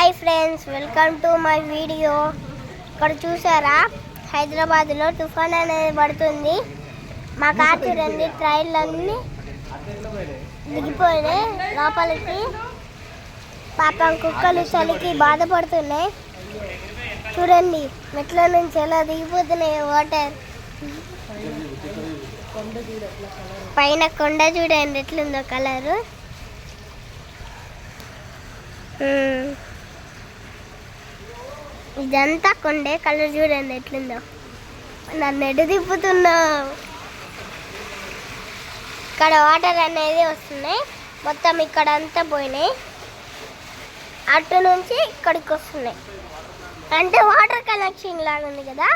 Hi friends, welcome to my video. ఇక్కడ చూసారా, హైదరాబాద్లో తుఫాన్ అనేది పడుతుంది. మా కార్ చూడండి, ట్రైన్లన్నీ దిగిపోయినాయి లోపలికి. పాపం కుక్కలు చలికి బాధపడుతున్నాయి. చూడండి మెట్ల నుంచి ఎలా దిగిపోతున్నాయి వాటర్. పైన కొండ చూడండి ఎట్లుందో కలరు. ఇదంతా కొండే, కలర్ చూడండి ఎట్లుందో. నన్ను ఎడు తిప్పుతున్నావు. ఇక్కడ వాటర్ అనేది వస్తున్నాయి, మొత్తం ఇక్కడ అంతా పోయినాయి. అటు నుంచి ఇక్కడికి వస్తున్నాయి, అంటే వాటర్ కనెక్షన్ లాగా ఉంది కదా.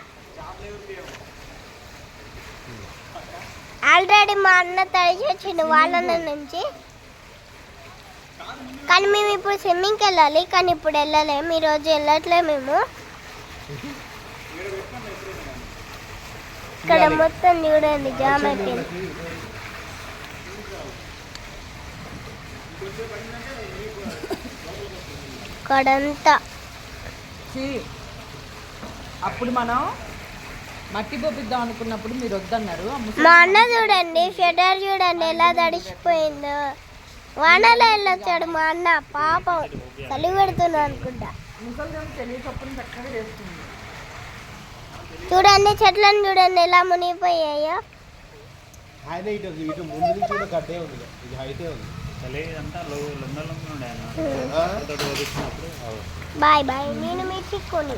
ఆల్రెడీ మా అన్న తడిచి వచ్చిండు వాళ్ళ నుంచి. కానీ మేము ఇప్పుడు స్విమ్మింగ్కి వెళ్ళాలి, కానీ ఇప్పుడు వెళ్ళలేము. ఈరోజు వెళ్ళట్లే మేము. ఇక్కడ మొత్తం చూడండి జామ్ అయిపోయింది. ఇక్కడంతా అప్పుడు మనం మట్టి పోపిద్దాం అనుకున్నప్పుడు మీరు వద్దన్నారు. మా అన్న చూడండి, షటర్ చూడండి ఎలా తడిసిపోయిందో. వానలో వెళ్ళొచ్చాడు మా అన్న. పాపం చలి పెడుతున్నా అనుకుంటా. చూడండి చెట్లను చూడండి ఎలా మునిగిపోయాయో. Bye bye. నేను మీ చిక్కుని